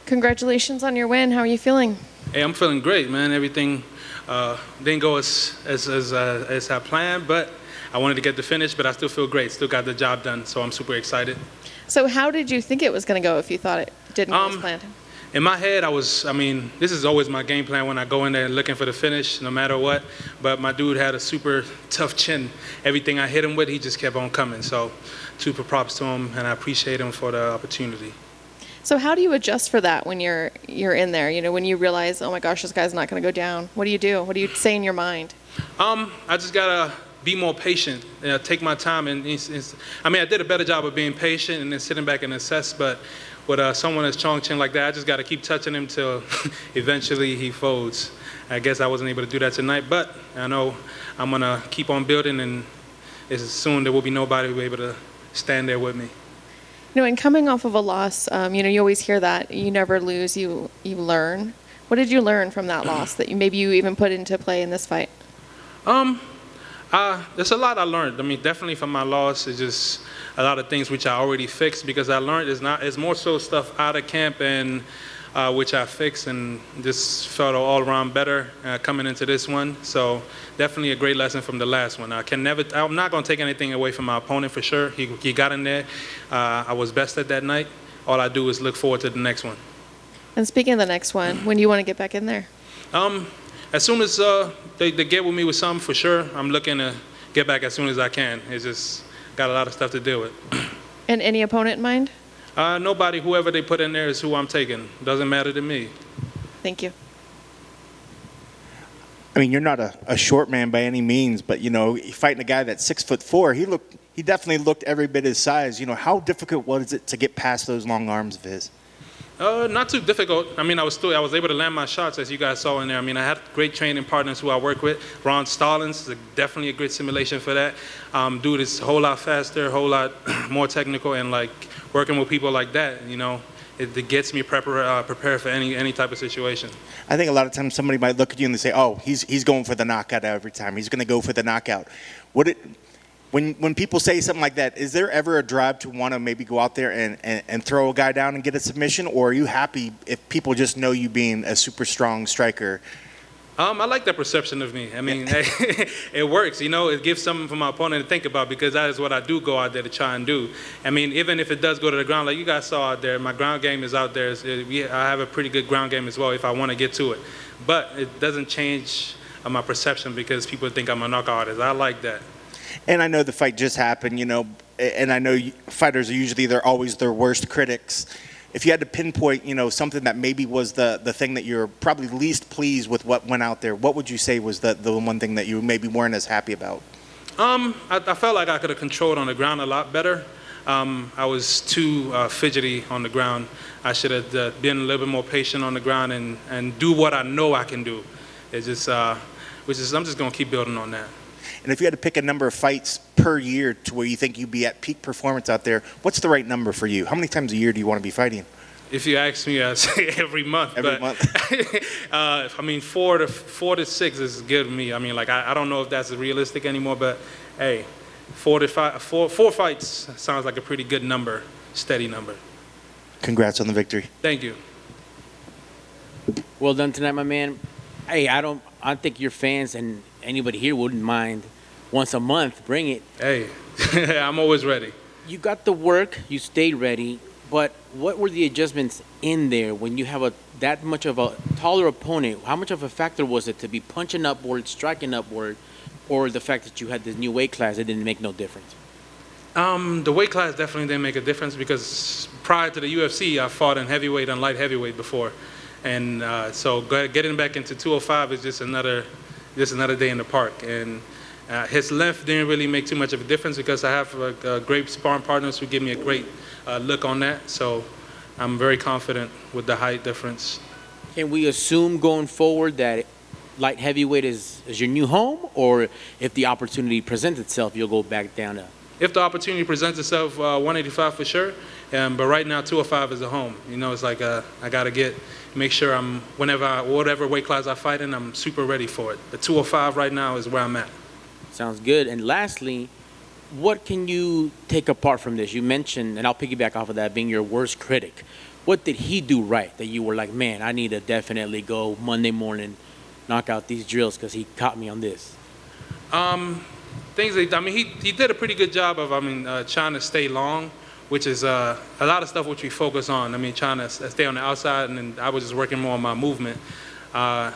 Congratulations on your win. How are you feeling? Hey, I'm feeling great, man. Everything didn't go as I planned, but I wanted to get the finish, but I still feel great. Still got the job done, so I'm super excited. So how did you think it was going to go if you thought it didn't go as planned? In my head, this is always my game plan when I go in there looking for the finish, no matter what. But my dude had a super tough chin. Everything I hit him with, he just kept on coming. So super props to him, and I appreciate him for the opportunity. So how do you adjust for that when you're in there? You know, when you realize, oh my gosh, this guy's not going to go down. What do you do? What do you say in your mind? I just gotta be more patient. Take my time, and I did a better job of being patient and then sitting back and assess. But with someone as Chong Chin like that, I just got to keep touching him till eventually he folds. I guess I wasn't able to do that tonight, but I know I'm going to keep on building, and soon there will be nobody who will be able to stand there with me. You know, and coming off of a loss, you always hear that you never lose, you learn. What did you learn from that loss that maybe you even put into play in this fight? There's a lot I learned. Definitely from my loss, it's just a lot of things which I already fixed, because I learned it's more so stuff out of camp, and which I fixed and just felt all around better coming into this one. So definitely a great lesson from the last one. I'm not going to take anything away from my opponent for sure. He got in there. I was best at that night. All I do is look forward to the next one. And speaking of the next one, when do you want to get back in there? As soon as they get with me with something, for sure, I'm looking to get back as soon as I can. It's just got a lot of stuff to deal with. And any opponent in mind? Nobody. Whoever they put in there is who I'm taking. Doesn't matter to me. Thank you. You're not a short man by any means, but fighting a guy that's 6'4", he definitely looked every bit his size. How difficult was it to get past those long arms of his? Not too difficult. I was able to land my shots, as you guys saw in there. I had great training partners who I work with. Ron Stallings is definitely a great simulation for that. Dude is a whole lot faster, a whole lot more technical, and working with people like that, it gets me prepared for any type of situation. I think a lot of times somebody might look at you and they say, oh, he's going for the knockout every time. He's going to go for the knockout. When people say something like that, is there ever a drive to want to maybe go out there and throw a guy down and get a submission, or are you happy if people just know you being a super strong striker? I like that perception of me. It works. It gives something for my opponent to think about, because that is what I do go out there to try and do. Even if it does go to the ground, like you guys saw out there, my ground game is out there. I have a pretty good ground game as well if I want to get to it. But it doesn't change my perception because people think I'm a knockout artist. I like that. And I know the fight just happened, and I know fighters are usually always their worst critics. If you had to pinpoint, something that maybe was the thing that you're probably least pleased with what went out there, what would you say was the one thing that you maybe weren't as happy about? I felt like I could have controlled on the ground a lot better. I was too fidgety on the ground. I should have been a little bit more patient on the ground and do what I know I can do. It's just, I'm just going to keep building on that. And if you had to pick a number of fights per year to where you think you'd be at peak performance out there, what's the right number for you? How many times a year do you want to be fighting? If you ask me, I'd say every month. Every month? 4 to 6 is good to me. I don't know if that's realistic anymore, but hey, 4 fights sounds like a pretty good number, steady number. Congrats on the victory. Thank you. Well done tonight, my man. Hey, I think your fans and anybody here wouldn't mind once a month. Bring it. Hey, I'm always ready. You got the work. You stayed ready. But what were the adjustments in there when you have that much of a taller opponent? How much of a factor was it to be punching upward, striking upward, or the fact that you had this new weight class that didn't make no difference? The weight class definitely didn't make a difference, because prior to the UFC, I fought in heavyweight and light heavyweight before. And so getting back into 205 is just another day in the park. And his length didn't really make too much of a difference, because I have great sparring partners who give me a great look on that. So I'm very confident with the height difference. Can we assume going forward that light heavyweight is your new home, or if the opportunity presents itself, you'll go back down to? If the opportunity presents itself, 185 for sure. But right now, 205 is a home. It's like I gotta make sure whatever weight class I fight in, I'm super ready for it. The 205 right now is where I'm at. Sounds good. And lastly, what can you take apart from this? You mentioned, and I'll piggyback off of that, being your worst critic. what did he do right that you were like, man, I need to definitely go Monday morning, knock out these drills because he caught me on this? Things that, I mean, he did a pretty good job of, trying to stay long, which is a lot of stuff which we focus on. I mean, trying to stay on the outside, and then I was just working more on my movement. I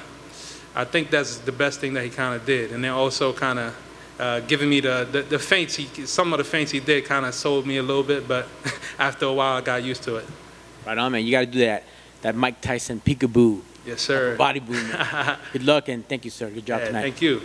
think that's the best thing that he kind of did. And then also kind of giving me the feints, some of the feints he did kind of sold me a little bit, but after a while I got used to it. Right on, man. You got to do that Mike Tyson peekaboo. Yes, sir. Body boom. Good luck, and thank you, sir. Good job tonight. Thank you.